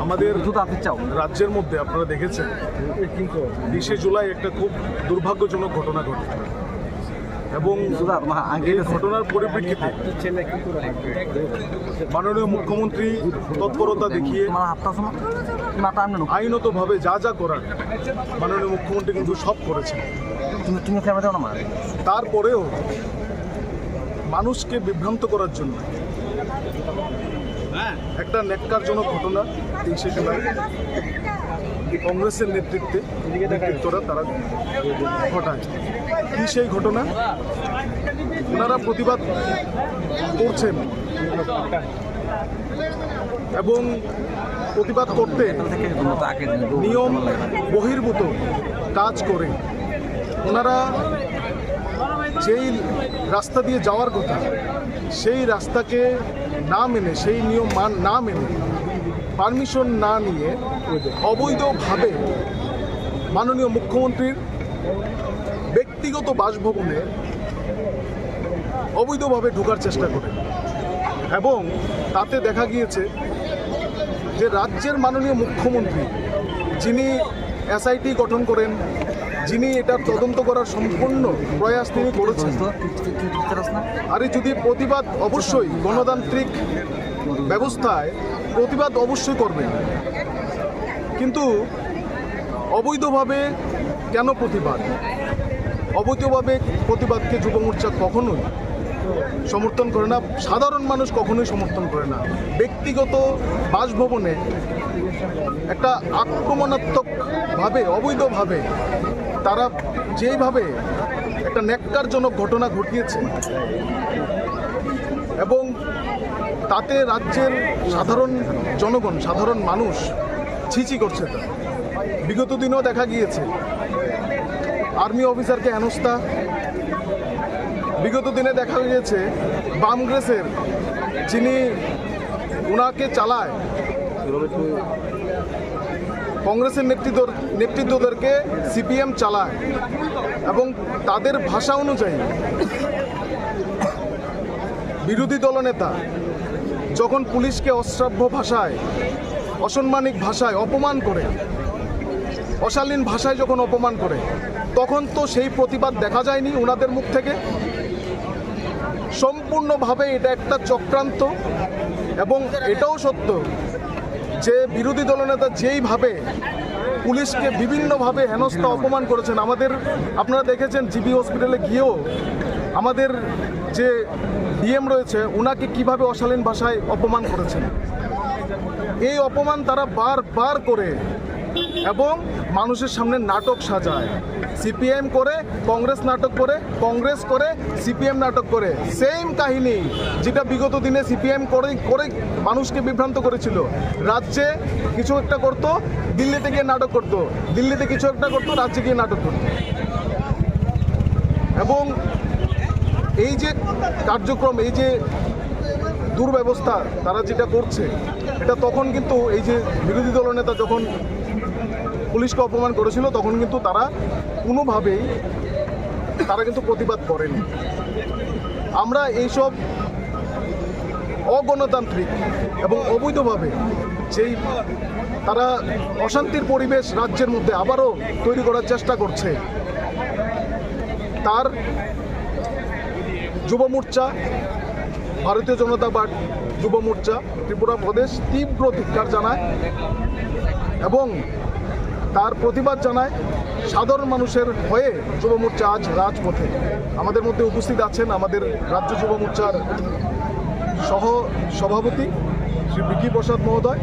আমাদের রাজ্যের মধ্যে আপনারা দেখেছেন 20শে জুলাই একটা খুব দুর্ভাগ্যজনক ঘটনা ঘটে এবং এই ঘটনার পরিপ্রেক্ষিতে মাননীয় মুখ্যমন্ত্রী তৎপরতা দেখিয়ে আইনতভাবে যা যা করার মাননীয় মুখ্যমন্ত্রী কিন্তু সব করেছেন। তারপরেও মানুষকে বিভ্রান্ত করার জন্য একটা ন্যাক্কারজনক ঘটনা 23শে জুলাই কংগ্রেসের নেতৃত্বরা তারা ঘটায়। কি সেই ঘটনা? ওনারা প্রতিবাদ করছেন এবং প্রতিবাদ করতে নিয়ম বহির্ভূত কাজ করে ওনারা যেই রাস্তা দিয়ে যাওয়ার কথা সেই রাস্তাকে না মেনে, সেই নিয়ম না মেনে, পারমিশন না নিয়ে অবৈধভাবে মাননীয় মুখ্যমন্ত্রীর ব্যক্তিগত বাসভবনে অবৈধভাবে ঢোকার চেষ্টা করে এবং তাতে দেখা গিয়েছে যে রাজ্যের মাননীয় মুখ্যমন্ত্রী যিনি এসআইটি গঠন করেন, যিনি এটা তদন্ত করার সম্পূর্ণ প্রয়াস তিনি করেছেন। আর যদি প্রতিবাদ অবশ্যই গণতান্ত্রিক ব্যবস্থায় প্রতিবাদ অবশ্যই করবেন, কিন্তু অবৈধভাবে কেন প্রতিবাদ? অবৈধভাবে প্রতিবাদকে যুব মোর্চা কখনোই সমর্থন করে না, সাধারণ মানুষ কখনোই সমর্থন করে না। ব্যক্তিগত বাসভবনে একটা আক্রমণাত্মকভাবে অবৈধভাবে তারা যেইভাবে একটা ন্যাক্কারজনক ঘটনা ঘটিয়েছে এবং তাতে রাজ্যের সাধারণ জনগণ, সাধারণ মানুষ ছিচি করছে। তা বিগত দিনেও দেখা গিয়েছে আর্মি অফিসারকে হেনস্থা, বিগত দিনে দেখা গিয়েছে বামগ্রেসের যিনি ওনাকে চালায় কংগ্রেসের নেতৃত্বদেরকে সিপিএম চালায় এবং তাদের ভাষা অনুযায়ী বিরোধী দলনেতা যখন পুলিশকে অশ্রাব্য ভাষায়, অসম্মানিক ভাষায় অপমান করে, অশালীন ভাষায় যখন অপমান করে, তখন তো সেই প্রতিবাদ দেখা যায়নি ওনাদের মুখ থেকে। সম্পূর্ণভাবে এটা একটা চক্রান্ত এবং এটাও সত্য যে বিরোধী দলনেতা যেইভাবে পুলিশকে বিভিন্নভাবে হেনস্থা অপমান করেছেন। আপনারা দেখেছেন জিবি হসপিটালে গিয়েও আমাদের যে ডিএম রয়েছে ওনাকে কিভাবে অশালীন ভাষায় অপমান করেছেন। এই অপমান তারা বারবার করে এবং মানুষের সামনে নাটক সাজায়। সিপিএম করে কংগ্রেস নাটক করে, কংগ্রেস করে সিপিএম নাটক করে। সেম কাহিনী যেটা বিগত দিনে সিপিএম করে মানুষকে বিভ্রান্ত করেছিল। রাজ্যে কিছু একটা করতো, দিল্লিতে গিয়ে নাটক করতো, দিল্লিতে কিছু একটা করতো, রাজ্যে গিয়ে নাটক করতো। এবং এই যে কার্যক্রম, এই যে দুর্ব্যবস্থা তারা যেটা করছে, এটা তখন কিন্তু এই যে বিরোধী দলনেতা যখন পুলিশকে অপমান করেছিল তখন কিন্তু তারা কোনোভাবেই কিন্তু প্রতিবাদ করেনি। আমরা এইসব অগণতান্ত্রিক এবং অবৈধভাবে যেই তারা অশান্তির পরিবেশ রাজ্যের মধ্যে আবারও তৈরি করার চেষ্টা করছে, তার যুব মোর্চা, ভারতীয় জনতা পার্টি যুব মোর্চা ত্রিপুরা প্রদেশ তীব্র ধিক্কার জানায় এবং তার প্রতিবাদ জানায়। সাধারণ মানুষের হয়ে যুব মোর্চা আজ রাজপথে। আমাদের মধ্যে উপস্থিত আছেন আমাদের রাজ্য যুব মোর্চার সহ সভাপতি শ্রী বিকি প্রসাদ মহোদয়।